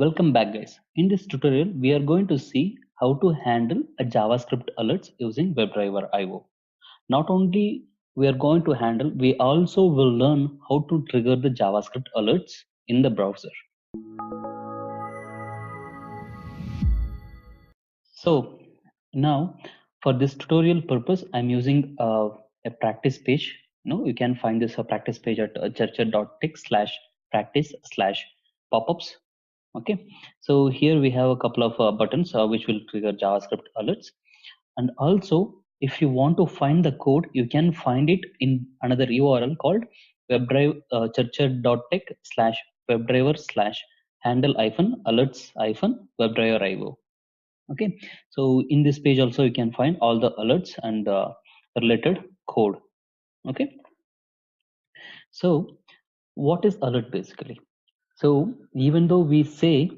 Welcome back guys. In this tutorial, we are going to see how to handle a JavaScript alerts using WebdriverIO. Not only we are going to handle, we also will learn how to trigger the JavaScript alerts in the browser. So now for this tutorial purpose, I'm using a practice page. You can find this practice page at churcher.tech/practice/popups. Okay, so here we have a couple of buttons which will trigger JavaScript alerts. And also, if you want to find the code, you can find it in another URL called churcher.tech/webdriver/handle-alerts-webdriver.io. Okay, so in this page also you can find all the alerts and related code. Okay, so what is alert basically? So even though we say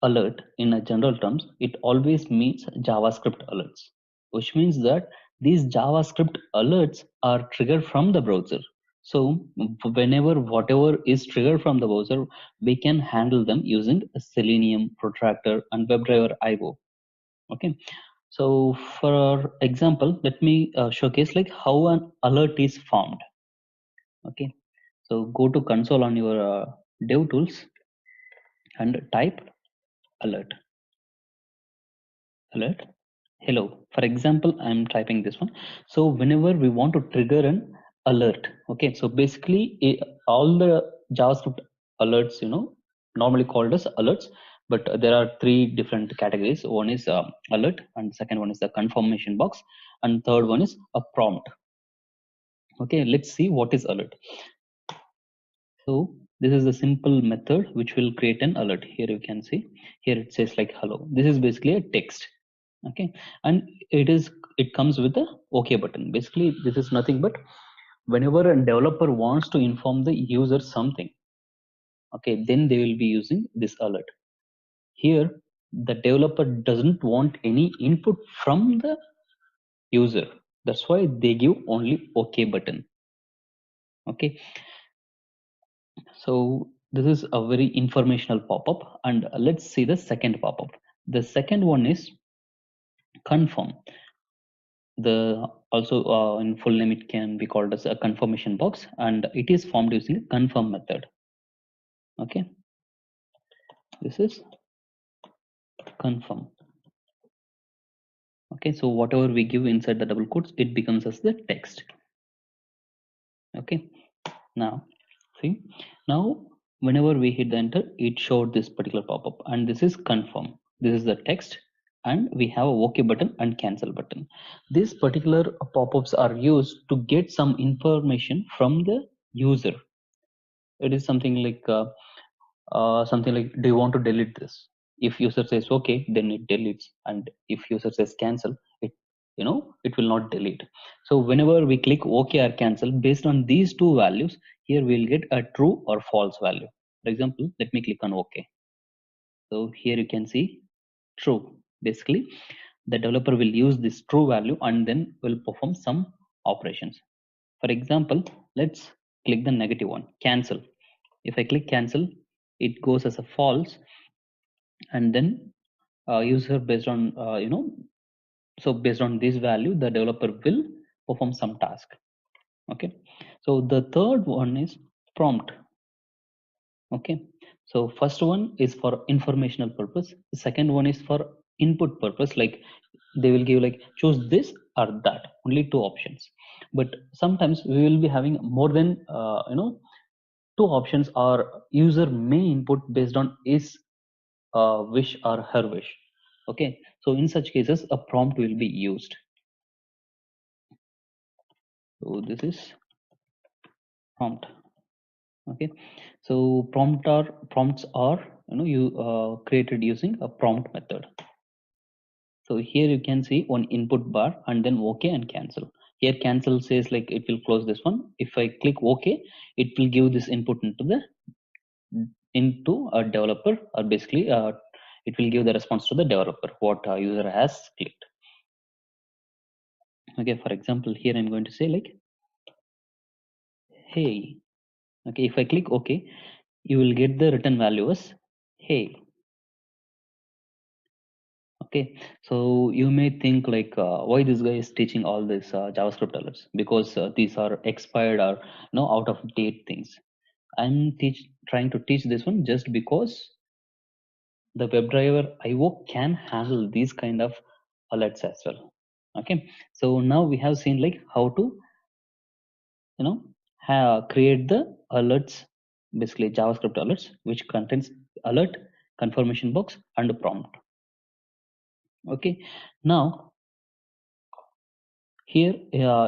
alert in a general terms, it always means JavaScript alerts, which means that these JavaScript alerts are triggered from the browser. So whenever whatever is triggered from the browser, we can handle them using Selenium, Protractor, and WebdriverIO. Okay, so for example, let me showcase like how an alert is formed. Okay, so go to console on your dev tools and type alert. Hello. For example, I'm typing this one. So whenever we want to trigger an alert, okay, so basically all the JavaScript alerts, normally called as alerts, but there are three different categories. One is alert, and second one is the confirmation box, and third one is a prompt. Okay, let's see what is alert. So this is a simple method which will create an alert. Here you can see, here it says like hello. This is basically a text. Okay, and it comes with a OK button. Basically, this is nothing but whenever a developer wants to inform the user something, okay, then they will be using this alert. Here, the developer doesn't want any input from the user. That's why they give only OK button. Okay, so this is a very informational pop-up, and let's see the second pop-up. The second one is confirm. The also in full name it can be called as a confirmation box, and it is formed using a confirm method. Okay, this is confirm. Okay, so whatever we give inside the double quotes, it becomes as the text. Okay, now see, now whenever we hit the enter, it showed this particular pop-up, and this is confirm. This is the text, and we have a OK button and cancel button. These particular pop-ups are used to get some information from the user. It is something like do you want to delete this? If user says okay, then it deletes, and if user says cancel, it will not delete. So whenever we click OK or cancel, based on these two values, here we'll get a true or false value. For example, let me click on OK. So here you can see true. Basically, the developer will use this true value and then will perform some operations. For example, let's click the negative one, cancel. If I click cancel, it goes as a false, and then user based on so based on this value, the developer will perform some task. Okay, so the third one is prompt. Okay, so first one is for informational purpose, the second one is for input purpose, like they will give like choose this or that, only two options. But sometimes we will be having more than two options, or user may input based on his wish or her wish. Okay, so in such cases a prompt will be used. So this is prompt. Okay, so prompts are you created using a prompt method. So here you can see one input bar and then OK and cancel. Here cancel says like it will close this one. If I click OK, it will give this input into a developer, or basically it will give the response to the developer what user has clicked. Okay, for example, here I'm going to say like hey. Okay, if I click OK, you will get the return value as hey. Okay, so you may think like, why this guy is teaching all this JavaScript alerts? Because these are expired or out of date things. I'm trying to teach this one just because the WebDriver IO can handle these kind of alerts as well. Okay, so now we have seen like how to create the alerts, basically JavaScript alerts, which contains alert, confirmation box, and a prompt. Okay, now here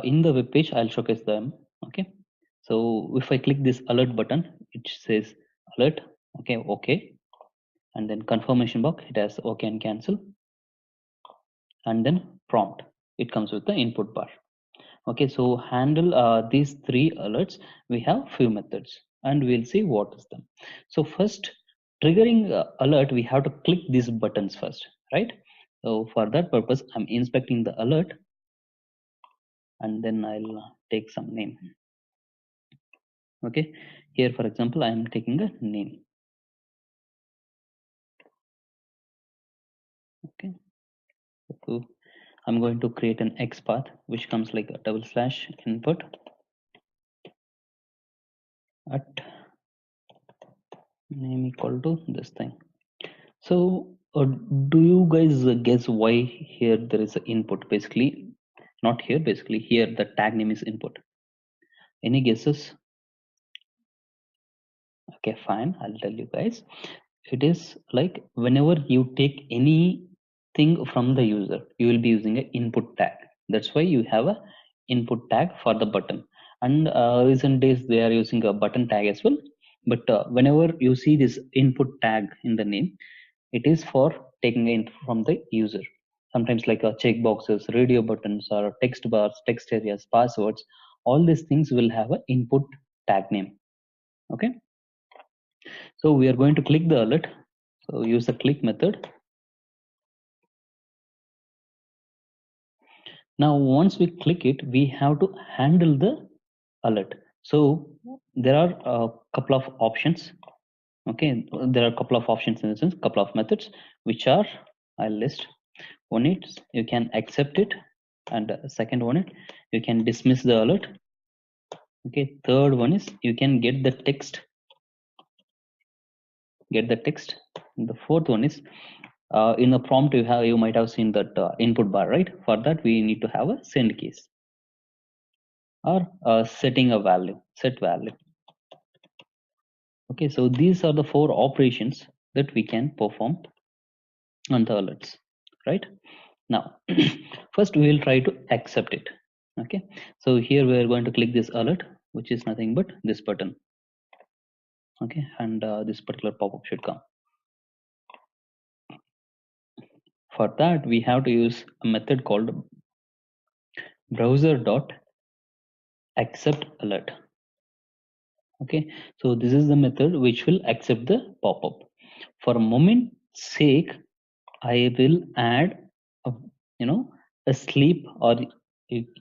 in the web page I'll showcase them. Okay, so if I click this alert button, it says alert. Okay, and then confirmation box, it has okay and cancel, and then prompt, it comes with the input bar. Okay, so handle these three alerts, we have few methods and we'll see what is them. So first, triggering alert, we have to click these buttons first, right? So for that purpose, I'm inspecting the alert, and then I'll take some name. Okay, here for example, I am taking a name. Okay, so I'm going to create an X path which comes like a / input at name equal to this thing. So do you guys guess why here there is an input? Basically not here, basically here the tag name is input. Any guesses? Okay, fine, I'll tell you guys. It is like whenever you take anything from the user, you will be using an input tag. That's why you have a input tag for the button. And recent days they are using a button tag as well. But whenever you see this input tag in the name, it is for taking in from the user. Sometimes like checkboxes, radio buttons, or text bars, text areas, passwords, all these things will have an input tag name. Okay, so we are going to click the alert. So use the click method. Now once we click it, we have to handle the alert. So there are a couple of options. Okay, there are a couple of options, in the sense couple of methods, which are, I'll list. One is you can accept it, and second one is you can dismiss the alert. Okay, third one is you can get the text. The fourth one is in the prompt you might have seen that input bar, right? For that we need to have a send case, or setting a value, set value. Okay, so these are the four operations that we can perform on the alerts, right? Now first we will try to accept it. Okay, so here we are going to click this alert, which is nothing but this button. Okay, and this particular pop-up should come. For that we have to use a method called browser.acceptAlert. Okay, so this is the method which will accept the pop-up. For a moment sake, I will add a, a sleep, or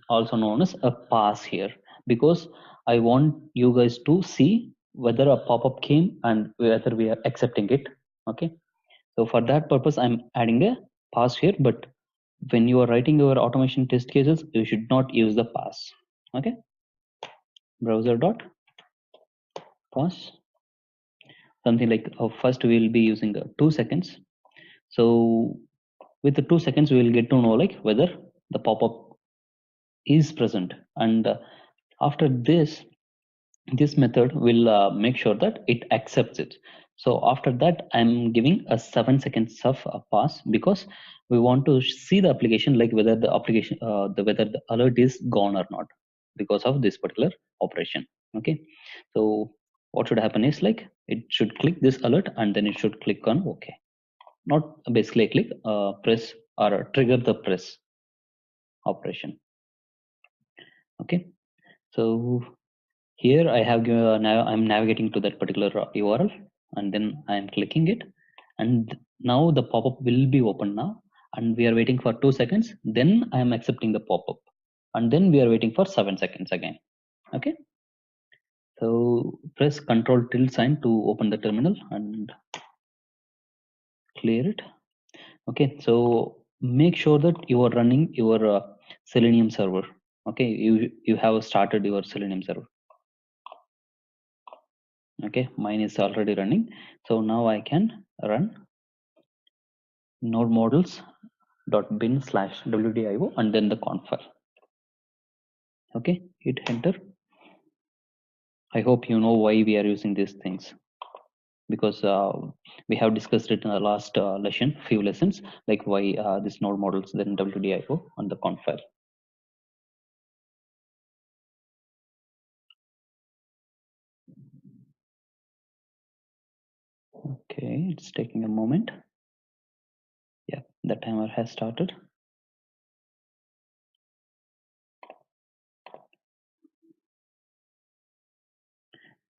also known as a pass here, because I want you guys to see whether a pop-up came and whether we are accepting it. Okay, so for that purpose I'm adding a pass here, but when you are writing your automation test cases, you should not use the pass. Okay, browser dot pass, something like first we will be using 2 seconds. So with the 2 seconds we will get to know like whether the pop-up is present, and after this method will make sure that it accepts it. So after that I'm giving a 7 seconds of pass, because we want to see the application, like whether the application whether the alert is gone or not, because of this particular operation. Okay, so what should happen is like it should click this alert and then it should click on okay, not basically click press or trigger the press operation. Okay, so here I have now I'm navigating to that particular URL, and then I'm clicking it, and now the pop-up will be open now, and we are waiting for 2 seconds, then I am accepting the pop-up, and then we are waiting for 7 seconds again. Okay, so press Ctrl tilde sign to open the terminal and clear it. Okay, so make sure that you are running your Selenium server. Okay, you have started your Selenium server. Okay, mine is already running. So now I can run node models dot bin slash wdio and then the conf file. Okay, hit enter. I hope you know why we are using these things, because we have discussed it in the last few lessons, like why this node models then wdio on the conf file. Okay, it's taking a moment. Yeah, the timer has started.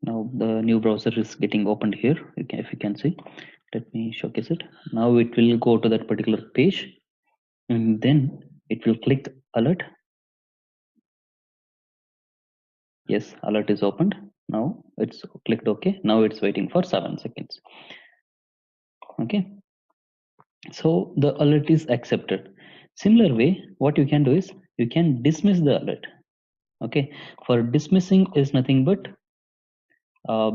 Now the new browser is getting opened here. If you can see, let me showcase it. Now it will go to that particular page, and then it will click alert. Yes, alert is opened. Now it's clicked OK. Now it's waiting for 7 seconds. Okay, so the alert is accepted. Similar way, what you can do is you can dismiss the alert. Okay, for dismissing is nothing but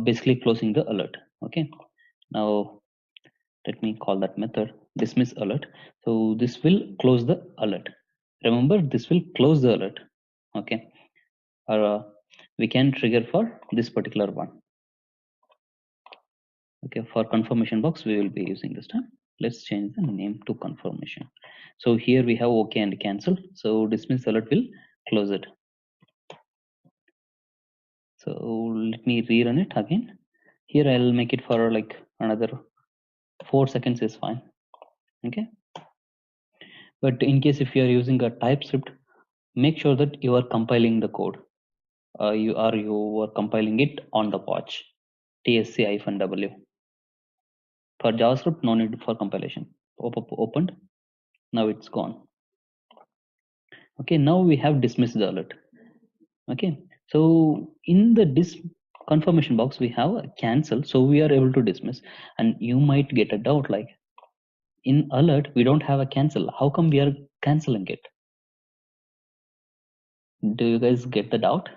basically closing the alert. Okay, now let me call that method dismiss alert. So this will close the alert. Remember, this will close the alert. Okay, or we can trigger for this particular one. Okay, for confirmation box we will be using this time. Let's change the name to confirmation. So here we have OK and cancel. So dismiss alert will close it. So let me rerun it again. Here I'll make it for like another 4 seconds is fine. Okay, but in case if you are using a TypeScript, make sure that you are compiling the code. You are compiling it on the watch tsc-w. For JavaScript, no need for compilation. Opened. Now it's gone. Okay, now we have dismissed the alert. Okay, so in the confirmation box we have a cancel, so we are able to dismiss. And you might get a doubt like, in alert we don't have a cancel, how come we are canceling it? Do you guys get the doubt?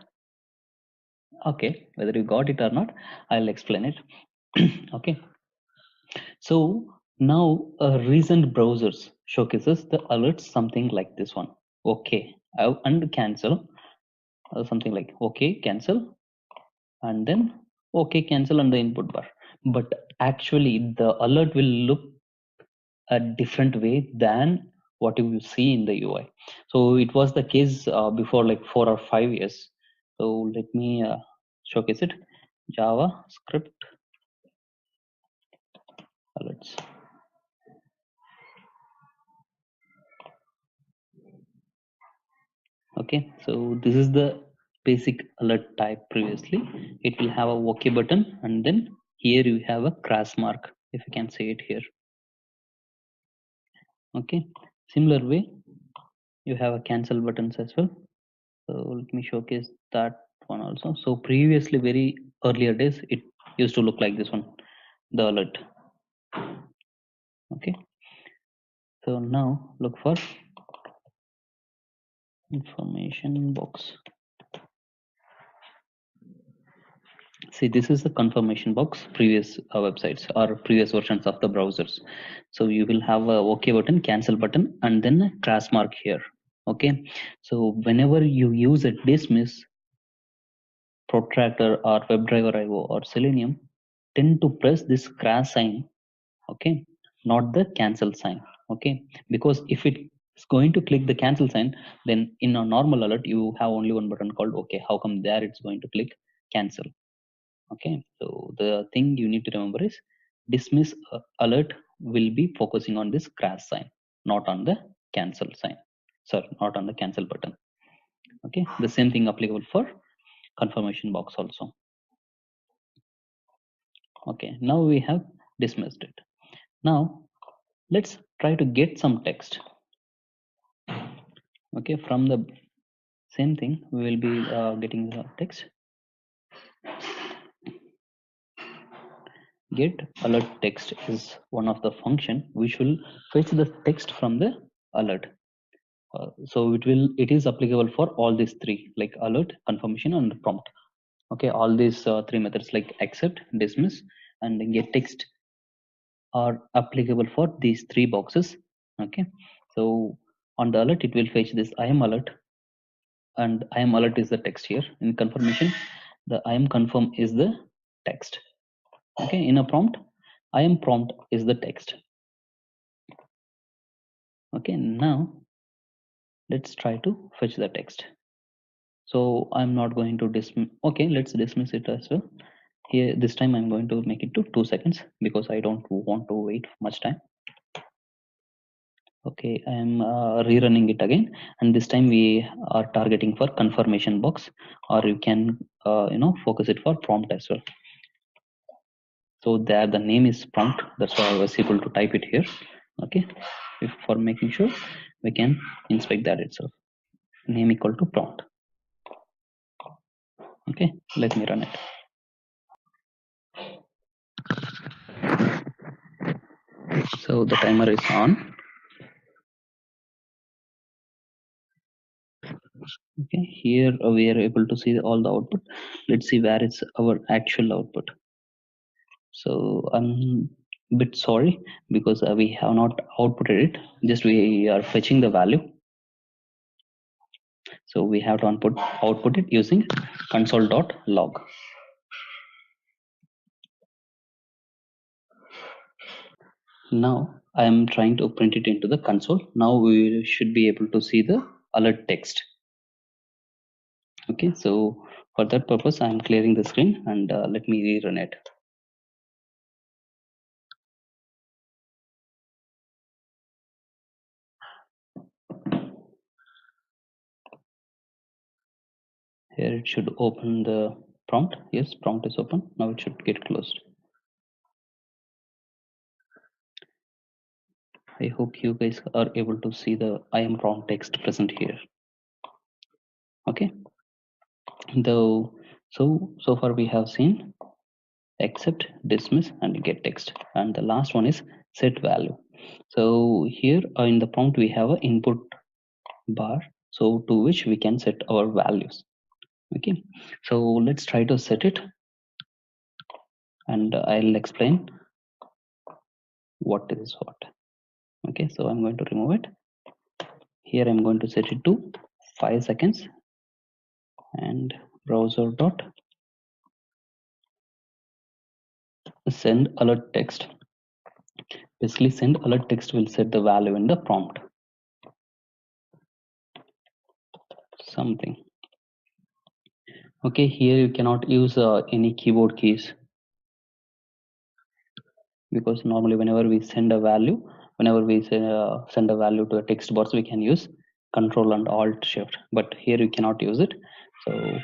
Okay, whether you got it or not, I'll explain it. Okay, so now recent browsers showcases the alerts something like this one. Okay, and cancel, something like okay cancel, and then okay cancel on the input bar. But actually the alert will look a different way than what you see in the UI. So it was the case before like 4 or 5 years. So let me showcase it. JavaScript alerts. Okay, so this is the basic alert type previously. It will have a OK button, and then here you have a crash mark, if you can see it here. Okay, similar way you have a cancel buttons as well. So let me showcase that one also. So previously, very earlier days, it used to look like this one, the alert. Okay, so now look for information box. See, this is the confirmation box, previous websites or previous versions of the browsers. So you will have a OK button, cancel button, and then a crash mark here. Okay, so whenever you use a dismiss, protractor or WebdriverIO or Selenium, tend to press this crash sign. Okay, not the cancel sign. Okay, because if it is going to click the cancel sign, then in a normal alert you have only one button called OK. How come there it's going to click cancel? Okay, so the thing you need to remember is dismiss alert will be focusing on this crash sign, not on the cancel sign. Sorry, not on the cancel button. Okay, the same thing applicable for confirmation box also. Okay, now we have dismissed it. Now let's try to get some text. Okay, from the same thing we will be getting the text. get alert text is one of the function which will fetch the text from the alert. So it is applicable for all these three, like alert, confirmation, and prompt. Okay, all these three methods like accept, dismiss, and get text are applicable for these three boxes. Okay, so on the alert it will fetch this I am alert, and I am alert is the text here. In confirmation, the I am confirm is the text. Okay, in a prompt, I am prompt is the text. Okay, now let's try to fetch the text. So I'm not going to dismiss. Okay, let's dismiss it as well. Here this time I'm going to make it to 2 seconds because I don't want to wait much time. Okay, I'm rerunning it again, and this time we are targeting for confirmation box, or you can focus it for prompt as well. So there the name is prompt, that's why I was able to type it here. Okay, if for making sure we can inspect that itself, name equal to prompt. Okay, let me run it. So the timer is on. Okay, here we are able to see all the output. Let's see where is our actual output. So I'm a bit sorry because we have not outputted it, just we are fetching the value. So we have to output it using console.log. Now I am trying to print it into the console. Now we should be able to see the alert text. Okay, so for that purpose I am clearing the screen, and let me rerun it. Here it should open the prompt. Yes, prompt is open. Now it should get closed. I hope you guys are able to see the I am prompt text present here. Okay, though so far we have seen accept, dismiss, and get text, and the last one is set value. So here in the prompt we have an input bar, so to which we can set our values. Okay, so let's try to set it, and I'll explain what is what. Okay, so I'm going to remove it. Here I'm going to set it to 5 seconds, and browser dot send alert text. Basically send alert text will set the value in the prompt. Something. Okay, here you cannot use any keyboard keys, because normally whenever we send a value, send a value to a text box, we can use Control and Alt Shift, but here you cannot use it. So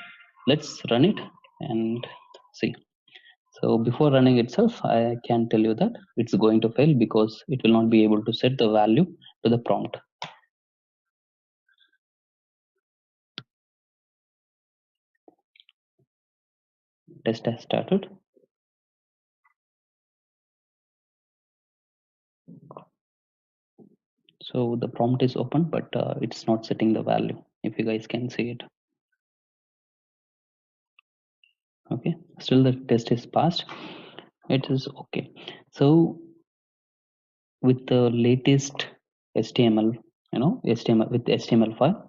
let's run it and see. So before running itself, I can tell you that it's going to fail because it will not be able to set the value to the prompt. Test has started. So the prompt is open, but it's not setting the value, if you guys can see it. Okay, still the test is passed. It is okay. So with the latest HTML, HTML with HTML5,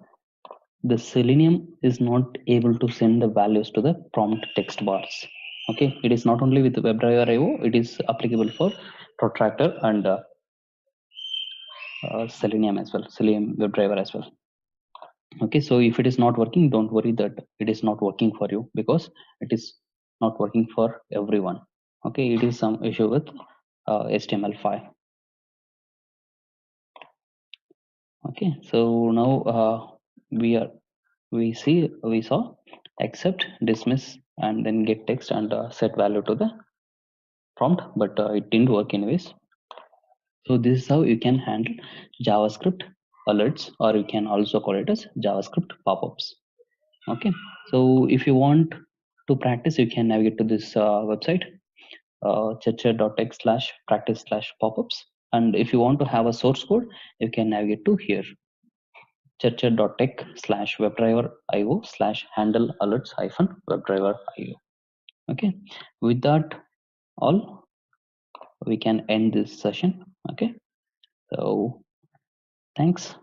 the Selenium is not able to send the values to the prompt text bars. Okay, it is not only with WebdriverIO, it is applicable for Protractor and Selenium as well, Selenium WebDriver as well. Okay, so if it is not working, don't worry that it is not working for you, because it is not working for everyone. Okay, it is some issue with HTML5. Okay, so now we saw accept, dismiss, and then get text and set value to the prompt, but it didn't work anyways. So this is how you can handle JavaScript alerts, or you can also call it as JavaScript pop-ups. Okay, so if you want to practice, you can navigate to this website. churcher.tech/practice/popups. And if you want to have a source code, you can navigate to here, churcher.tech/webdriverIO/handle alerts -webdriverIO. Okay, with that all, we can end this session. Okay, so thanks.